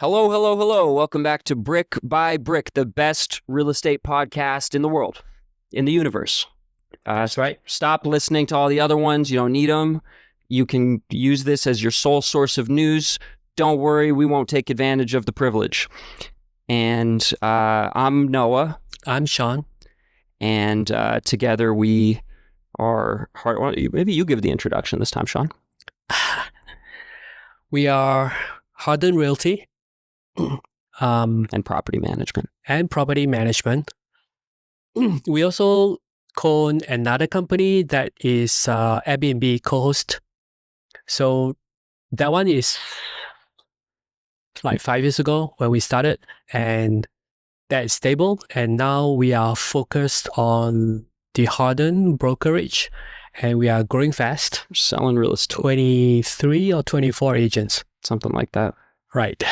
Hello, hello, hello. Welcome back to Brick by Brick, the best real estate podcast in the world, in the universe. That's right. Stop listening to all the other ones. You don't need them. You can use this as your sole source of news. Don't worry, we won't take advantage of the privilege. And I'm Noah. I'm Sean. And together we are... Maybe you give the introduction this time, Sean. We are Hardin Realty. And property management. We also own another company that is Airbnb co-host. So that one is like 5 years ago when we started, and that is stable. And now we are focused on the Hardin brokerage, and we are growing fast. We're selling real estate. 23 or 24 agents. Something like that. Right.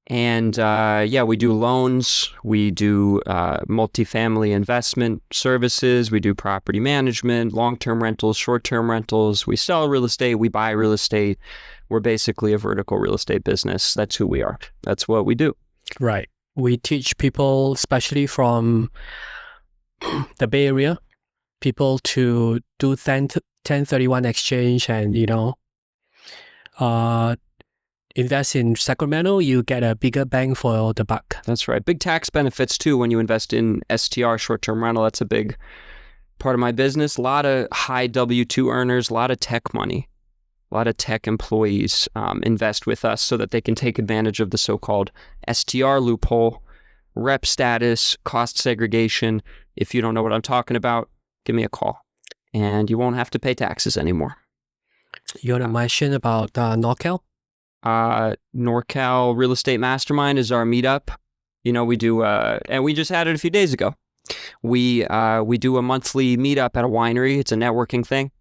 And we do loans, we do multifamily investment services, we do property management, long-term rentals, short-term rentals. We sell real estate, we buy real estate. We're basically a vertical real estate business. That's who we are. That's what we do. Right. We teach people, especially from the Bay Area, people to do 1031 exchange and, invest in Sacramento, you get a bigger bang for the buck. That's right. Big tax benefits too when you invest in STR, short-term rental. That's a big part of my business. A lot of high W-2 earners, a lot of tech money, a lot of tech employees invest with us so that they can take advantage of the so-called STR loophole, rep status, cost segregation. If you don't know what I'm talking about, give me a call and you won't have to pay taxes anymore. You want to mention about NorCal? NorCal Real Estate Mastermind is our meetup. We do, and we just had it a few days ago. We do a monthly meetup at a winery. It's a networking thing.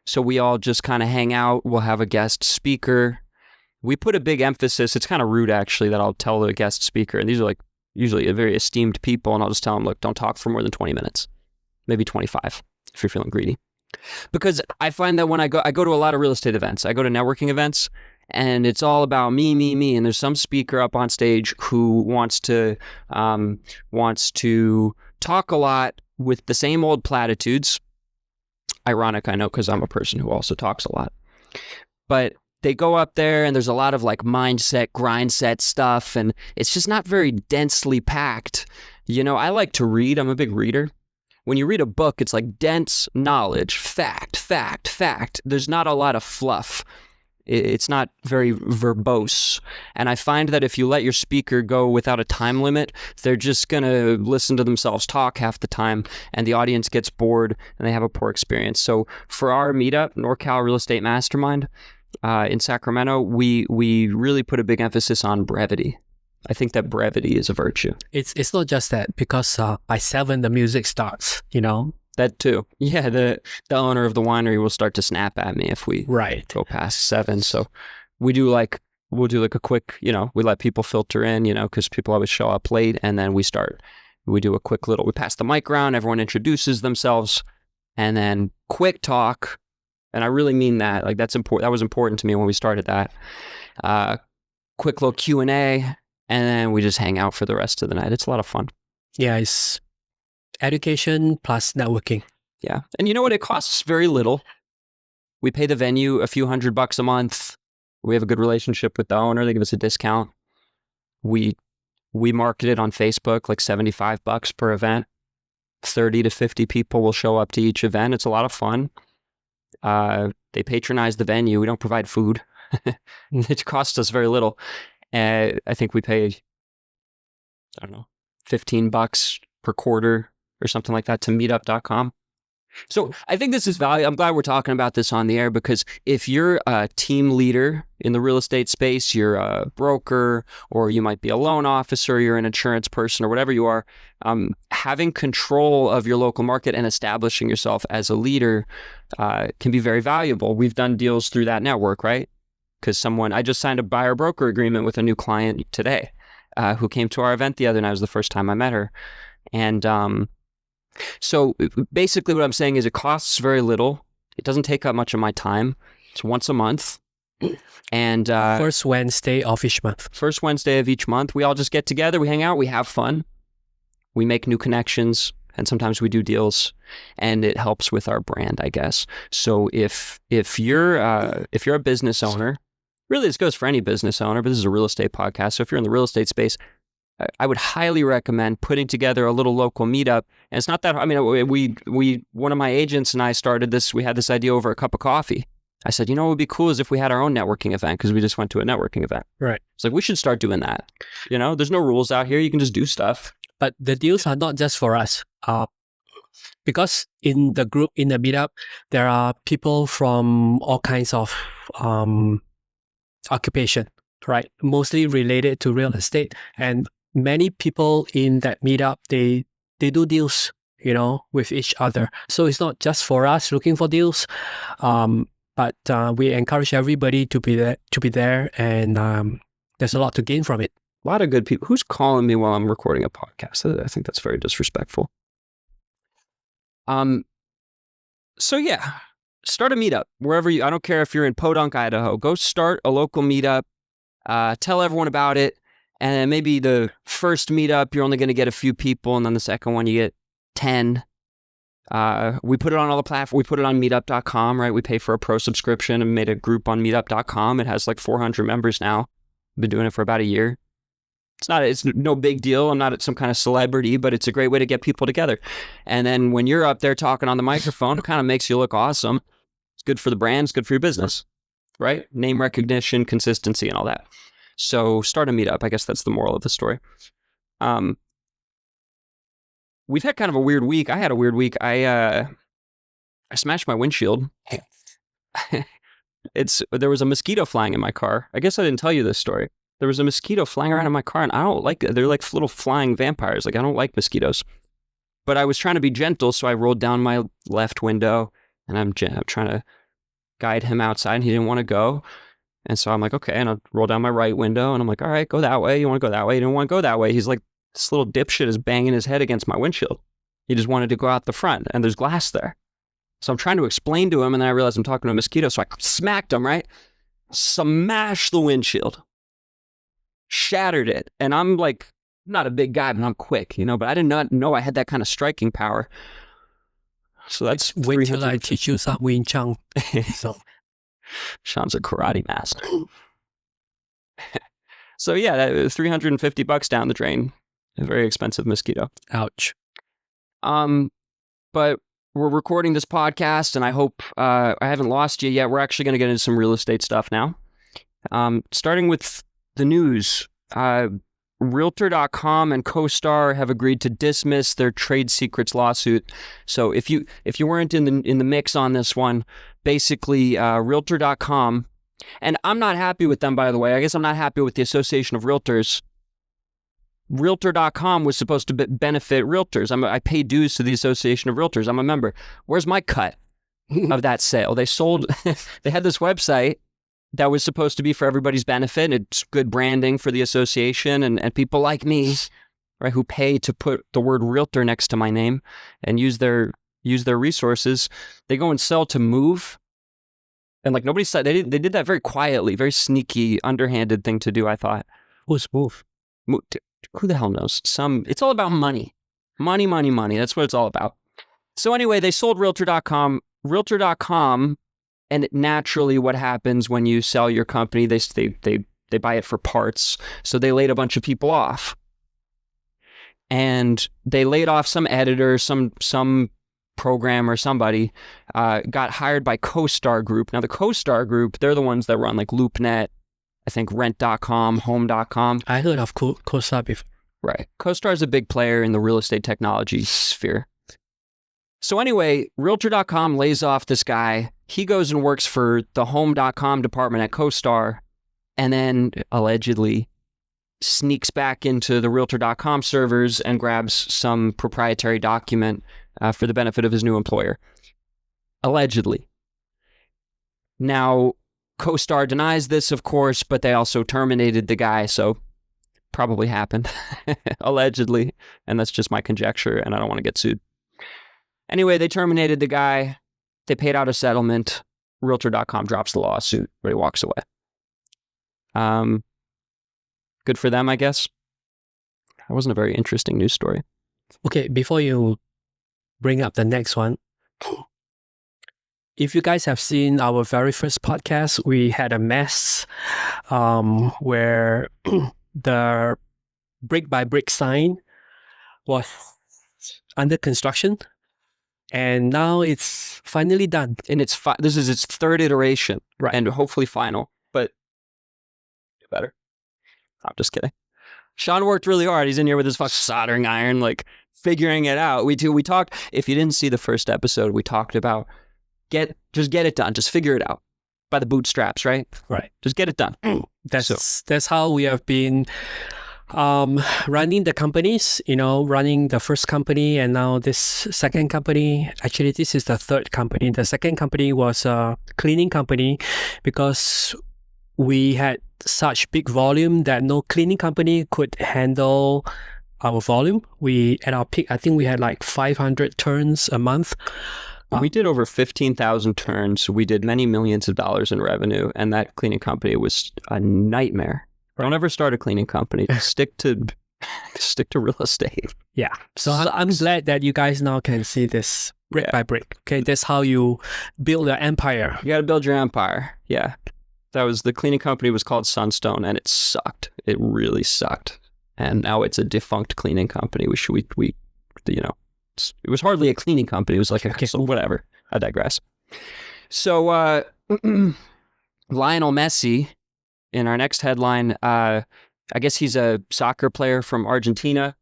So we all just kind of hang out. We'll have a guest speaker. We put a big emphasis. It's kind of rude, actually, that I'll tell the guest speaker. And these are like usually very esteemed people. And I'll just tell them, look, don't talk for more than 20 minutes, maybe 25 if you're feeling greedy. Because I find that when I go to a lot of real estate events. I go to networking events. And it's all about me. And there's some speaker up on stage who wants to talk a lot with the same old platitudes. Ironic, I know, because I'm a person who also talks a lot. But they go up there and there's a lot of like mindset, grind set stuff. And it's just not very densely packed. I like to read. I'm a big reader. When you read a book, it's like dense knowledge, fact. There's not a lot of fluff. It's not very verbose. And I find that if you let your speaker go without a time limit, they're just going to listen to themselves talk half the time, and the audience gets bored and they have a poor experience. So for our meetup, NorCal Real Estate Mastermind in Sacramento, we really put a big emphasis on brevity. I think that brevity is a virtue. It's not just that, because by 7 the music starts, That too. Yeah, the owner of the winery will start to snap at me if we go past 7. So we'll do like a quick, we let people filter in, because people always show up late, and then we do a quick we pass the mic around, everyone introduces themselves, and then quick talk. And I really mean that. Like that's important. That was important to me when we started that. Quick little Q&A, and then we just hang out for the rest of the night. It's a lot of fun. Yeah, it's education plus networking. Yeah. And you know what? It costs very little. We pay the venue a few $100 a month. We have a good relationship with the owner. They give us a discount. We market it on Facebook, like $75 per event. 30 to 50 people will show up to each event. It's a lot of fun. They patronize the venue. We don't provide food. It costs us very little. I think we pay, $15 per quarter or something like that to meetup.com. So I think this is valuable. I'm glad we're talking about this on the air, because if you're a team leader in the real estate space, you're a broker, or you might be a loan officer, you're an insurance person, or whatever you are, having control of your local market and establishing yourself as a leader can be very valuable. We've done deals through that network, right? Because I just signed a buyer broker agreement with a new client today who came to our event the other night. It was the first time I met her. And so basically what I'm saying is it costs very little. It doesn't take up much of my time. It's once a month. And First Wednesday of each month. first Wednesday of each month, we all just get together, we hang out, we have fun, we make new connections, and sometimes we do deals, and it helps with our brand, I guess. So if you're a business owner, really this goes for any business owner, but this is a real estate podcast. So if you're in the real estate space, I would highly recommend putting together a little local meetup. And it's not that, I mean, we one of my agents and I started this, we had this idea over a cup of coffee. I said, what would be cool is if we had our own networking event, because we just went to a networking event. Right. It's like, we should start doing that. There's no rules out here. You can just do stuff. But the deals are not just for us. Because in the group, in the meetup, there are people from all kinds of occupation, right? Mostly related to real estate. And many people in that meetup, they do deals, with each other. So it's not just for us looking for deals, but we encourage everybody to be there, and there's a lot to gain from it. A lot of good people. Who's calling me while I'm recording a podcast? I think that's very disrespectful. So yeah, start a meetup wherever I don't care if you're in Podunk, Idaho, go start a local meetup, tell everyone about it. And then maybe the first meetup, you're only going to get a few people. And then the second one, you get 10. We put it on all the platforms. We put it on meetup.com, right? We pay for a pro subscription and made a group on meetup.com. It has like 400 members now. Been doing it for about a year. It's no big deal. I'm not some kind of celebrity, but it's a great way to get people together. And then when you're up there talking on the microphone, it kind of makes you look awesome. It's good for the brand. It's good for your business, right? Name recognition, consistency, and all that. So start a meetup. I guess that's the moral of the story. We've had kind of a weird week. I had a weird week. I smashed my windshield. There was a mosquito flying in my car. I guess I didn't tell you this story. There was a mosquito flying around in my car, and I don't like it. They're like little flying vampires. Like, I don't like mosquitoes. But I was trying to be gentle, so I rolled down my left window, and I'm trying to guide him outside, and he didn't want to go. And so I'm like, okay, and I'll roll down my right window, and I'm like, all right, go that way. You want to go that way? You don't want to go that way. He's like, this little dipshit is banging his head against my windshield. He just wanted to go out the front, and there's glass there. So I'm trying to explain to him, and then I realized I'm talking to a mosquito, so I smacked him, right? Smashed the windshield. Shattered it. And I'm like, not a big guy, but I'm quick, but I did not know I had that kind of striking power. So that's wait till I teach you some Wing Chun. So Sean's a karate master. So yeah, that was $350 down the drain. A very expensive mosquito. Ouch. But we're recording this podcast, and I hope I haven't lost you yet. We're actually going to get into some real estate stuff now. Starting with the news, Realtor.com and CoStar have agreed to dismiss their trade secrets lawsuit. So if you weren't in the mix on this one, basically Realtor.com, and I'm not happy with them, by the way. I guess I'm not happy with the Association of Realtors. Realtor.com was supposed to benefit realtors. I pay dues to the Association of Realtors. I'm a member. Where's my cut of that sale? They had this website that was supposed to be for everybody's benefit. It's good branding for the association and people like me, right, who pay to put the word realtor next to my name and use their resources. They go and sell to Move. And like nobody said, they did that very quietly, very sneaky, underhanded thing to do, I thought. Who's Move? Who the hell knows? It's all about money. Money, money, money. That's what it's all about. So anyway, they sold Realtor.com. Realtor.com, and naturally what happens when you sell your company, they buy it for parts. So they laid a bunch of people off. And they laid off some editor, some programmer, somebody, got hired by CoStar Group. Now the CoStar Group, they're the ones that run like LoopNet, I think Rent.com, Home.com. I heard of CoStar before. Right. CoStar is a big player in the real estate technology sphere. So anyway, Realtor.com lays off this guy. He goes and works for the Home.com department at CoStar, and then allegedly sneaks back into the Realtor.com servers and grabs some proprietary document for the benefit of his new employer. Allegedly. Now, CoStar denies this, of course, but they also terminated the guy, so probably happened, allegedly, and that's just my conjecture, and I don't want to get sued. Anyway, they terminated the guy. They paid out a settlement. Realtor.com drops the lawsuit, but he walks away. Good for them, I guess. That wasn't a very interesting news story. Okay, before you bring up the next one, if you guys have seen our very first podcast, we had a mess where the brick by brick sign was under construction, and now it's finally done. And this is its third iteration, Right. and hopefully final. But better. I'm just kidding. Sean worked really hard. He's in here with his soldering iron, like figuring it out. We talked. If you didn't see the first episode, we talked about just get it done. Just figure it out by the bootstraps, right? Right. Just get it done. That's how we have been running the companies, running the first company and now this second company. Actually, this is the third company. The second company was a cleaning company because we had such big volume that no cleaning company could handle our volume. At our peak, I think we had like 500 turns a month. We did over 15,000 turns. We did many millions of dollars in revenue, and that cleaning company was a nightmare. Don't ever start a cleaning company. Stick to real estate. Yeah. So I'm glad that you guys now can see this brick by brick. Okay, that's how you build an empire. You got to build your empire. Yeah. The cleaning company was called Sunstone, and it sucked. It really sucked. And now it's a defunct cleaning company. It was hardly a cleaning company. It was like whatever. I digress. So Lionel Messi, in our next headline, I guess he's a soccer player from Argentina.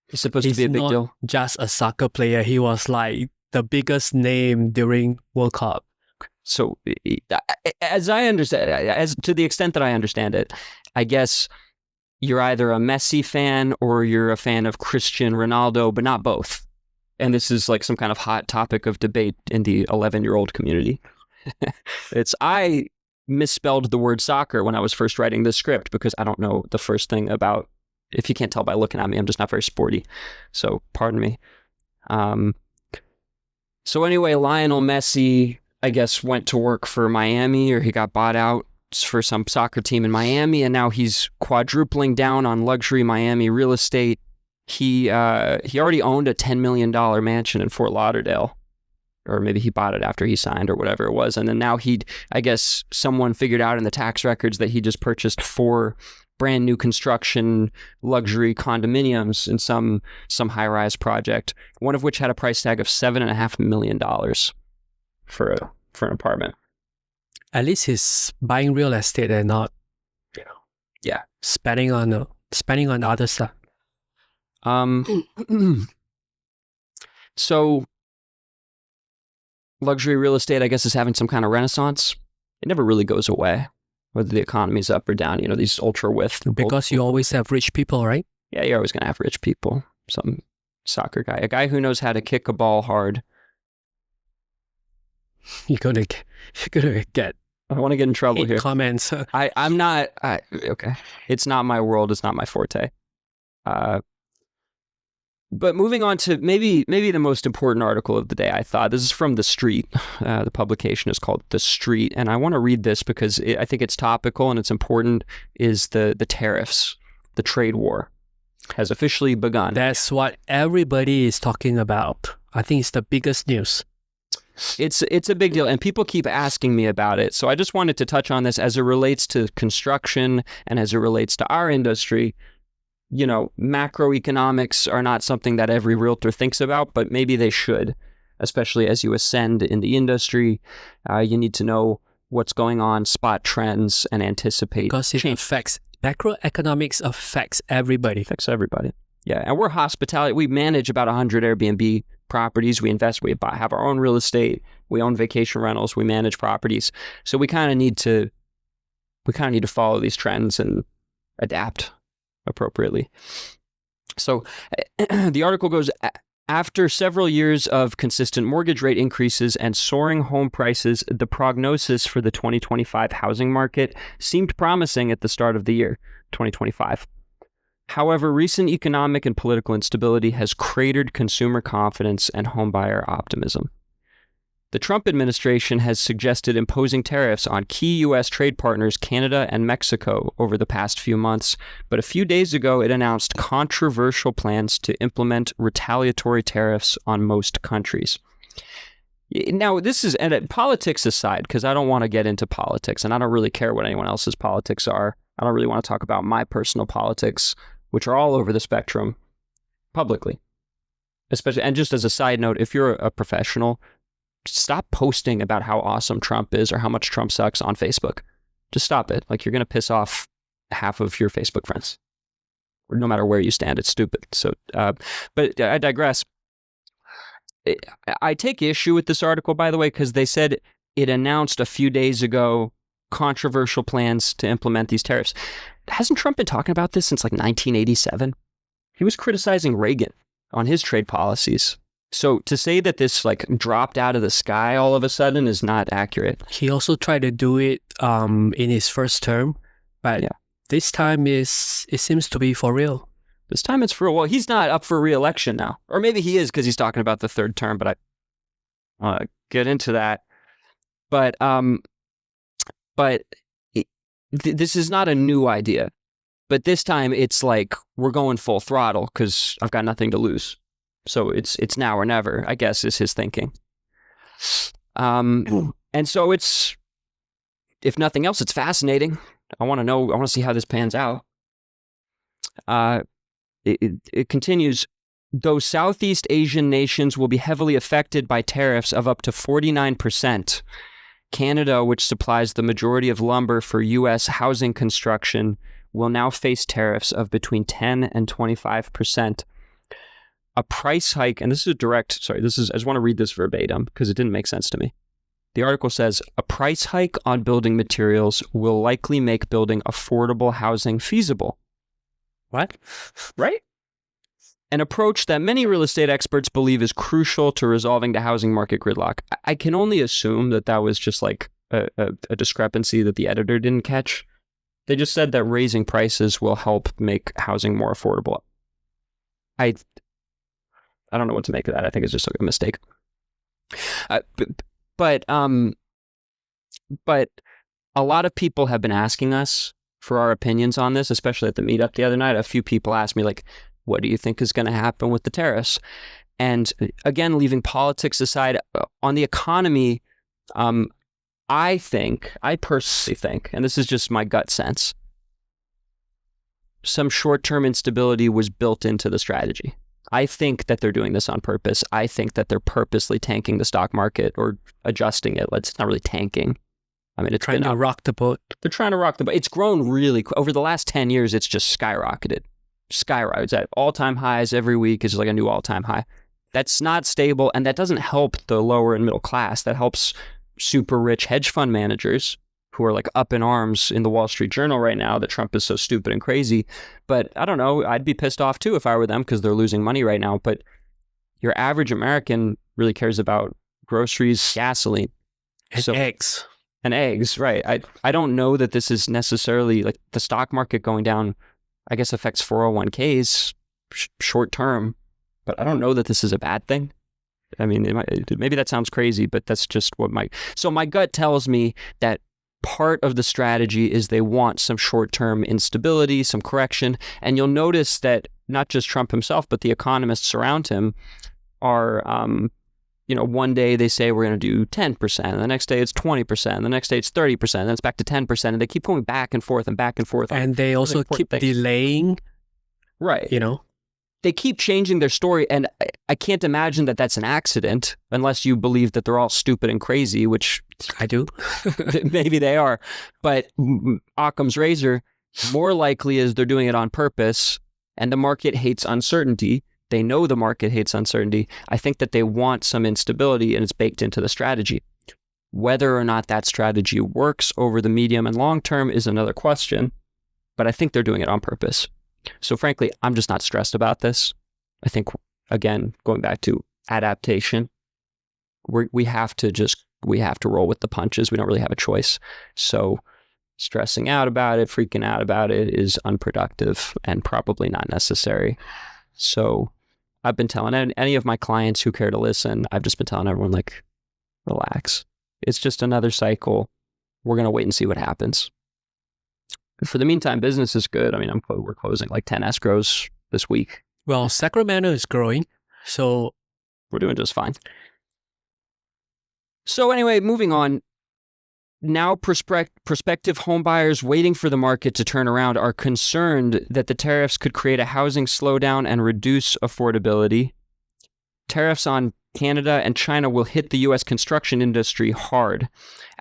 He's supposed to be a big deal. Just a soccer player. He was like the biggest name during World Cup. So as I understand, as to the extent that I understand it, I guess you're either a Messi fan or you're a fan of Cristiano Ronaldo, but not both. And this is like some kind of hot topic of debate in the 11-year-old community. I misspelled the word soccer when I was first writing this script because I don't know the first thing about, if you can't tell by looking at me, I'm just not very sporty. So pardon me. So anyway, Lionel Messi, I guess, went to work for Miami, or he got bought out for some soccer team in Miami, and now he's quadrupling down on luxury Miami real estate. He already owned a $10 million mansion in Fort Lauderdale, or maybe he bought it after he signed or whatever it was. And then now I guess someone figured out in the tax records that he just purchased 4 brand new construction luxury condominiums in some high-rise project, one of which had a price tag of $7.5 million for an apartment. At least he's buying real estate and not, spending on other stuff. So luxury real estate, I guess, is having some kind of renaissance. It never really goes away, whether the economy's up or down. These ultra width. Because you always have rich people, right? Yeah, you're always going to have rich people. Some soccer guy, a guy who knows how to kick a ball hard. You're gonna get. I don't want to get in trouble here. Comments. I'm not. Okay, it's not my world. It's not my forte. But moving on to maybe the most important article of the day, I thought. This is from The Street. The publication is called The Street, and I want to read this because I think it's topical and it's important. Is the tariffs, the trade war, has officially begun. That's what everybody is talking about. I think it's the biggest news. It's a big deal, and people keep asking me about it. So I just wanted to touch on this as it relates to construction and as it relates to our industry. Macroeconomics are not something that every realtor thinks about, but maybe they should, especially as you ascend in the industry. You need to know what's going on, spot trends, and anticipate because it affects macroeconomics affects everybody. Affects everybody. Yeah, and we're hospitality. We manage about 100 Airbnb properties. We invest. We have our own real estate. We own vacation rentals. We manage properties. So we kind of need to follow these trends and adapt appropriately. So the article goes, after several years of consistent mortgage rate increases and soaring home prices, the prognosis for the 2025 housing market seemed promising at the start of the year, 2025. However, recent economic and political instability has cratered consumer confidence and homebuyer optimism. The Trump administration has suggested imposing tariffs on key U.S. trade partners Canada and Mexico over the past few months, but a few days ago it announced controversial plans to implement retaliatory tariffs on most countries. Now, this is, and politics aside, because I don't want to get into politics, and I don't really care what anyone else's politics are. I don't really want to talk about my personal politics, which are all over the spectrum, publicly. Especially, and just as a side note, if you're a professional, stop posting about how awesome Trump is or how much Trump sucks on Facebook. Just stop it. Like, you're going to piss off half of your Facebook friends. Or no matter where you stand, it's stupid. So, but I digress. I take issue with this article, by the way, because they said it announced a few days ago controversial plans to implement these tariffs. Hasn't Trump been talking about this since like 1987? He was criticizing Reagan on his trade policies. So to say that this like dropped out of the sky all of a sudden is not accurate. He also tried to do it in his first term, but this time it seems to be for real. This time it's for real. Well, he's not up for re-election now. Or maybe he is because he's talking about the third term, but I want to get into that. But this is not a new idea. But this time it's like we're going full throttle because I've got nothing to lose. So it's now or never, I guess, is his thinking. And so it's, if nothing else, it's fascinating. I want to see how this pans out. It continues, though Southeast Asian nations will be heavily affected by tariffs of up to 49%. Canada, which supplies the majority of lumber for U.S. housing construction, will now face tariffs of between 10 and 25%. A price hike, and this is I just want to read this verbatim because it didn't make sense to me. The article says, a price hike on building materials will likely make building affordable housing feasible. What? Right? An approach that many real estate experts believe is crucial to resolving the housing market gridlock. I can only assume that was just like a discrepancy that the editor didn't catch. They just said that raising prices will help make housing more affordable. I don't know what to make of that. I think it's just a mistake. But a lot of people have been asking us for our opinions on this, especially at the meetup the other night. A few people asked me, like, what do you think is going to happen with the tariffs? And again, leaving politics aside, on the economy, I personally think, and this is just my gut sense, some short-term instability was built into the strategy. I think that they're doing this on purpose. I think that they're purposely tanking the stock market or adjusting it. It's not really tanking. I mean, it's trying to rock the boat. They're trying to rock the boat. It's grown really over the last 10 years. It's just skyrocketed. It's at all-time highs every week. It's like a new all-time high. That's not stable, and that doesn't help the lower and middle class. That helps super rich hedge fund managers who are like up in arms in the Wall Street Journal right now that Trump is so stupid and crazy. But I don't know, I'd be pissed off too if I were them because they're losing money right now. But your average American really cares about groceries, gasoline. And eggs. And eggs, right. I don't know that this is necessarily like the stock market going down, I guess affects 401ks short term, but I don't know that this is a bad thing. I mean, maybe that sounds crazy, but that's just what so my gut tells me that part of the strategy is they want some short-term instability, some correction. And you'll notice that not just Trump himself, but the economists around him are, one day they say we're going to do 10%, and the next day it's 20%, and the next day it's 30%, and then it's back to 10%, and they keep going back and forth and back and forth. And they also keep delaying. Right. They keep changing their story, and I can't imagine that that's an accident unless you believe that they're all stupid and crazy, which I do. Maybe they are. But Occam's razor, more likely is they're doing it on purpose, and the market hates uncertainty. They know the market hates uncertainty. I think that they want some instability, and it's baked into the strategy. Whether or not that strategy works over the medium and long term is another question, but I think they're doing it on purpose. So frankly, I'm just not stressed about this. I think, again, going back to adaptation, we have to roll with the punches. We don't really have a choice. So stressing out about it, freaking out about it is unproductive and probably not necessary. So I've been telling any of my clients who care to listen, I've just been telling everyone, like, Relax. It's just another cycle. We're going to wait and see what happens. For the meantime, business is good. I mean, we're closing like 10 escrows this week. Well, Sacramento is growing, so we're doing just fine. So anyway, moving on. Now prospective home buyers waiting for the market to turn around are concerned that the tariffs could create a housing slowdown and reduce affordability. Tariffs on Canada and China will hit the U.S. construction industry hard.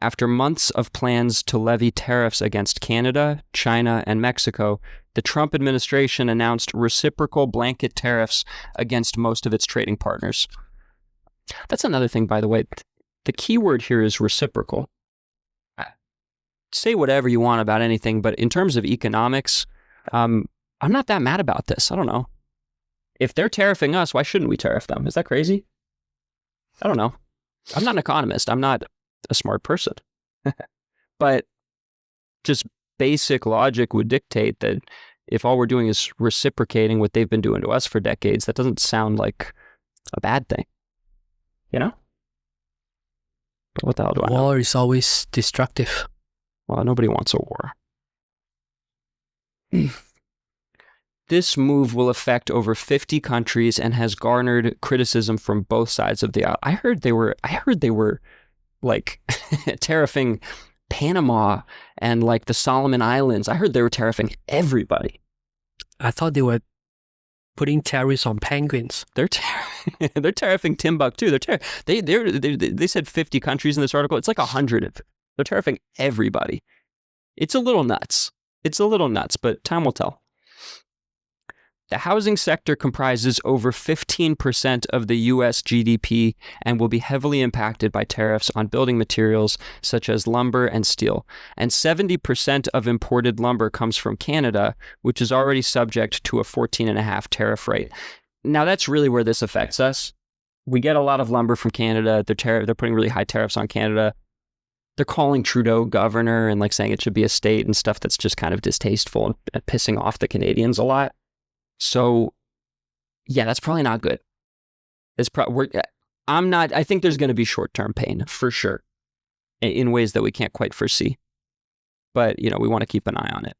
After months of plans to levy tariffs against Canada, China, and Mexico, the Trump administration announced reciprocal blanket tariffs against most of its trading partners. That's another thing, by the way. The key word here is reciprocal. Say whatever you want about anything, but in terms of economics, I'm not that mad about this. I don't know. If they're tariffing us, why shouldn't we tariff them? Is that crazy? I don't know. I'm not an economist. I'm not a smart person. But just basic logic would dictate that if all we're doing is reciprocating what they've been doing to us for decades, that doesn't sound like a bad thing. You know? But what the hell do I know? War is always destructive. Well, nobody wants a war. This move will affect over 50 countries and has garnered criticism from both sides of the aisle. I heard they were like tariffing Panama and like the Solomon Islands. I heard they were tariffing everybody. I thought they were putting tariffs on penguins. They're tariffing Timbuktu. They said 50 countries in this article. It's like 100. They're tariffing everybody. It's a little nuts. But time will tell. The housing sector comprises over 15% of the U.S. GDP and will be heavily impacted by tariffs on building materials such as lumber and steel. And 70% of imported lumber comes from Canada, which is already subject to a 14.5% tariff rate. Now, that's really where this affects us. We get a lot of lumber from Canada. They're putting really high tariffs on Canada. They're calling Trudeau governor and like saying it should be a state and stuff that's just kind of distasteful and pissing off the Canadians a lot. So, yeah, that's probably not good. I think there's going to be short-term pain for sure in ways that we can't quite foresee. But, we want to keep an eye on it.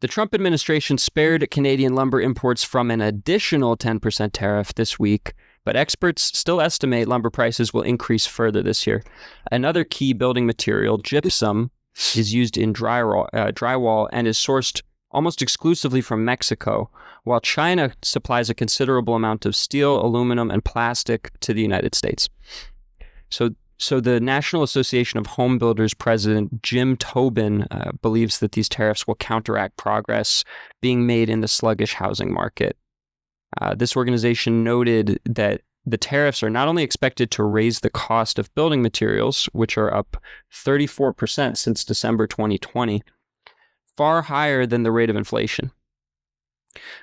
The Trump administration spared Canadian lumber imports from an additional 10% tariff this week, but experts still estimate lumber prices will increase further this year. Another key building material, gypsum, is used in drywall and is sourced almost exclusively from Mexico, while China supplies a considerable amount of steel, aluminum, and plastic to the United States. So the National Association of Home Builders president Jim Tobin believes that these tariffs will counteract progress being made in the sluggish housing market. This organization noted that the tariffs are not only expected to raise the cost of building materials, which are up 34% since December 2020, far higher than the rate of inflation,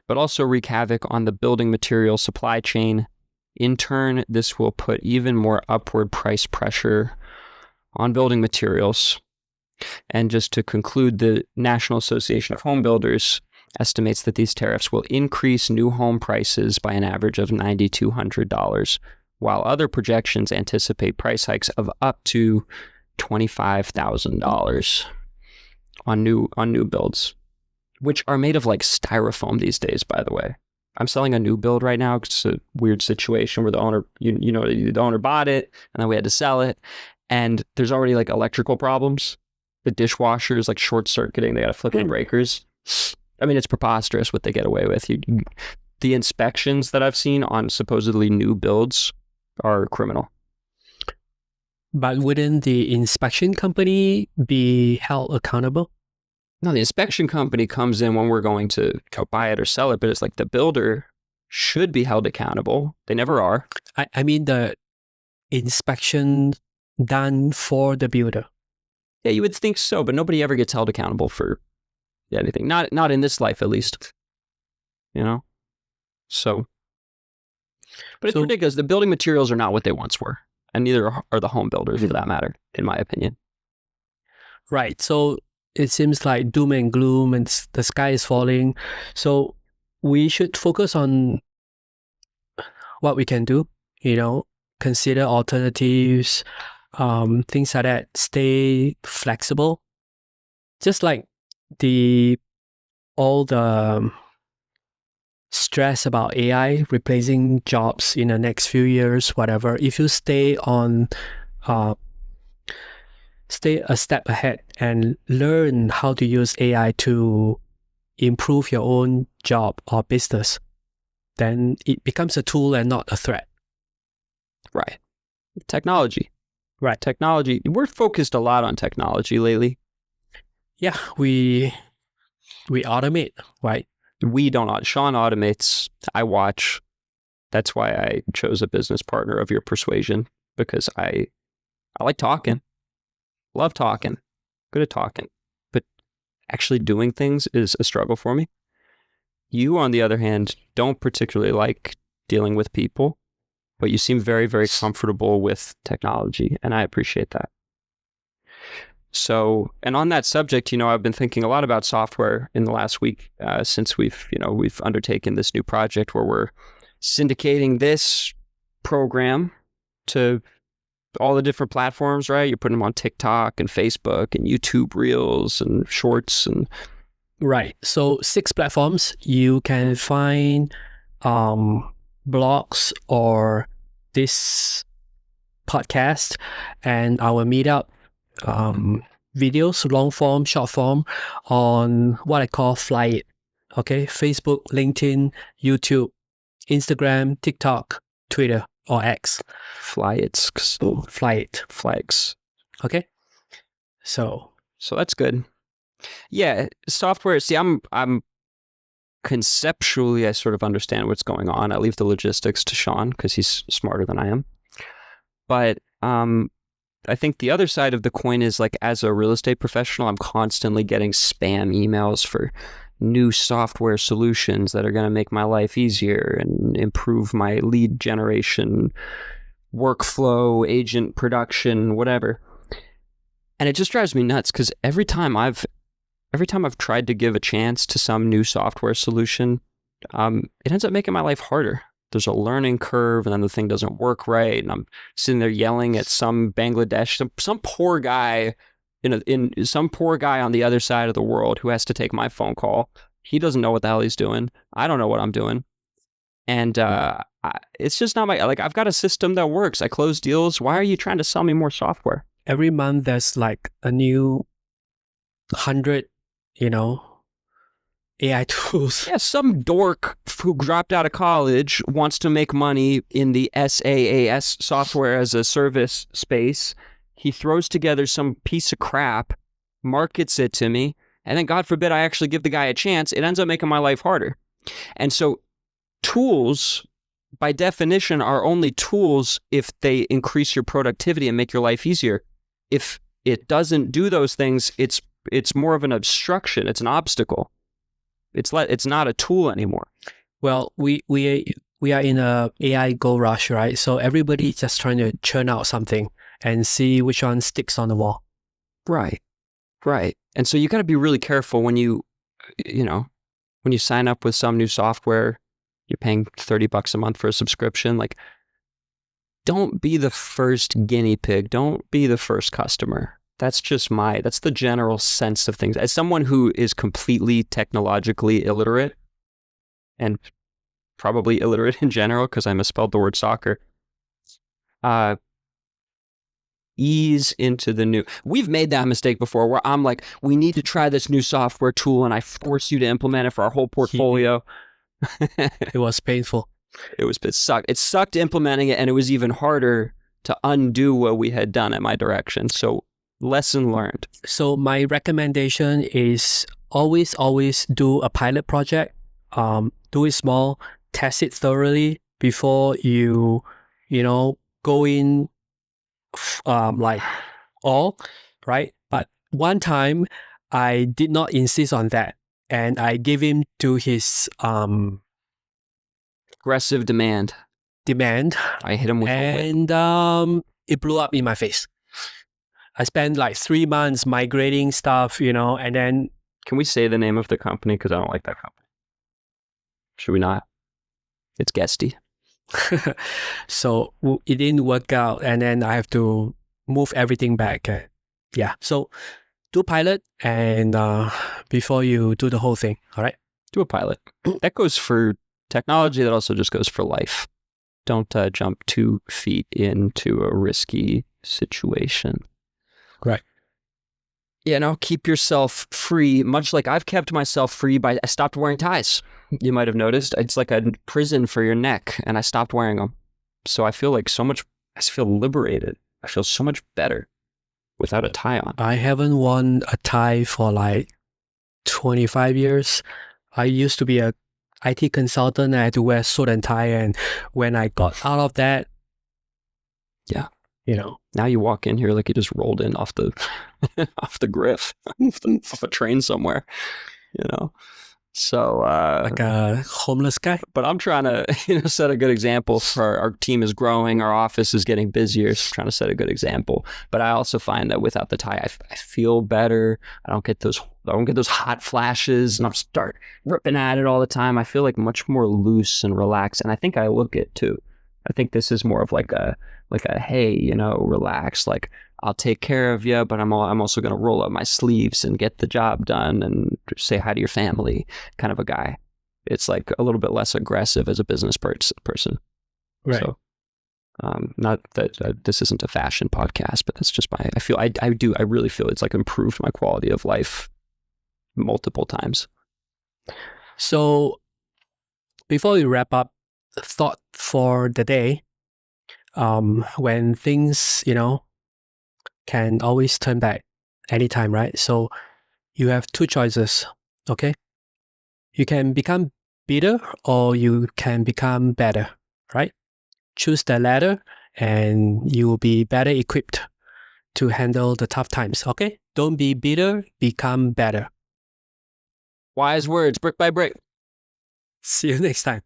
but also wreak havoc on the building material supply chain. In turn, this will put even more upward price pressure on building materials. And just to conclude, the National Association of Home Builders estimates that these tariffs will increase new home prices by an average of $9,200, while other projections anticipate price hikes of up to $25,000 on new builds, which are made of like styrofoam these days, by the way. I'm selling a new build right now. It's a weird situation where the owner, the owner bought it and then we had to sell it. And there's already like electrical problems. The dishwasher is like short circuiting. They got to flip the breakers. I mean, it's preposterous what they get away with. The inspections that I've seen on supposedly new builds are criminal. But wouldn't the inspection company be held accountable? No, the inspection company comes in when we're going to go buy it or sell it, but it's like the builder should be held accountable. They never are. I mean the inspection done for the builder. Yeah, you would think so, but nobody ever gets held accountable for anything. Not in this life, at least. So. But it's ridiculous. The building materials are not what they once were. And neither are the home builders, for that matter, in my opinion. Right. So it seems like doom and gloom and the sky is falling. So we should focus on what we can do, consider alternatives, things like that. Stay flexible. Just like all the stress about AI replacing jobs in the next few years, whatever. If you stay a step ahead and learn how to use AI to improve your own job or business, then it becomes a tool and not a threat. Right. Technology. Right. Technology. We're focused a lot on technology lately. Yeah, we automate, right? We don't. Sean automates. I watch. That's why I chose a business partner of your persuasion, because I like talking. Love talking. Good at talking. But actually doing things is a struggle for me. You, on the other hand, don't particularly like dealing with people, but you seem very, very comfortable with technology, and I appreciate that. So, and on that subject, I've been thinking a lot about software in the last week since we've undertaken this new project where we're syndicating this program to all the different platforms, right? You're putting them on TikTok and Facebook and YouTube Reels and Shorts and... Right. So 6 platforms. You can find blogs or this podcast and our meetup videos, long form, short form, on what I call Fly It. Okay, Facebook, LinkedIn, YouTube, Instagram, TikTok, Twitter, or X. Fly It. Fly It. Flags. Okay. So that's good. Yeah, software. See, I'm conceptually, I sort of understand what's going on. I leave the logistics to Sean because he's smarter than I am. But I think the other side of the coin is, like, as a real estate professional, I'm constantly getting spam emails for new software solutions that are going to make my life easier and improve my lead generation, workflow, agent production, whatever. And it just drives me nuts because every time I've tried to give a chance to some new software solution, it ends up making my life harder. There's a learning curve, and then the thing doesn't work right, and I'm sitting there yelling at some Bangladesh, some poor guy some poor guy on the other side of the world who has to take my phone call. He doesn't know what the hell he's doing. I don't know what I'm doing, and it's just not I've got a system that works. I close deals. Why are you trying to sell me more software? Every month there's like a new 100, AI tools. Yeah, some dork who dropped out of college wants to make money in the SaaS, software as a service space. He throws together some piece of crap, markets it to me, and then God forbid I actually give the guy a chance. It ends up making my life harder. And so tools, by definition, are only tools if they increase your productivity and make your life easier. If it doesn't do those things, it's more of an obstruction. It's an obstacle. It's not a tool anymore. Well, we are in a AI gold rush, right? So everybody's just trying to churn out something and see which one sticks on the wall. Right. And so you got to be really careful when you sign up with some new software. You're paying $30 a month for a subscription. Like, don't be the first guinea pig. Don't be the first customer. That's the general sense of things. As someone who is completely technologically illiterate, and probably illiterate in general because I misspelled the word soccer, ease into the new. We've made that mistake before where I'm like, we need to try this new software tool, and I force you to implement it for our whole portfolio. It was painful. It sucked. It sucked implementing it, and it was even harder to undo what we had done at my direction. So, lesson learned. So my recommendation is always do a pilot project. Do it small, test it thoroughly before you go in like all, right? But one time I did not insist on that, and I gave him to his aggressive demand. I hit him with and it blew up in my face. I spent like 3 months migrating stuff, and then... Can we say the name of the company? Because I don't like that company. Should we not? It's Guesty. So it didn't work out, and then I have to move everything back. Yeah. So do pilot and before you do the whole thing. All right. Do a pilot. That goes for technology. That also just goes for life. Don't jump 2 feet into a risky situation. Right. Keep yourself free, much like I've kept myself free I stopped wearing ties. You might have noticed. It's like a prison for your neck, and I stopped wearing them. So I feel like I feel liberated. I feel so much better without a tie on. I haven't worn a tie for like 25 years. I used to be a IT consultant. I had to wear suit and tie, and when I got out of that, yeah, now you walk in here like you just rolled in off the off the griff off a train somewhere, So like a homeless guy. But I'm trying to set a good example for our team is growing, our office is getting busier, so I'm trying to set a good example. But I also find that without the tie, I feel better. I don't get those hot flashes, and I'm start ripping at it all the time. I feel like much more loose and relaxed, and I think I look it too. I think this is more of like a hey, relax, like I'll take care of you, but I'm also going to roll up my sleeves and get the job done and say hi to your family kind of a guy. It's like a little bit less aggressive as a business person. Right. So, not that this isn't a fashion podcast, but that's just I really feel it's like improved my quality of life multiple times. So before we wrap up, thought for the day, when things, can always turn back anytime, right? So you have 2 choices, okay? You can become bitter or you can become better, right? Choose the latter and you will be better equipped to handle the tough times, okay? Don't be bitter, become better. Wise words, brick by brick. See you next time.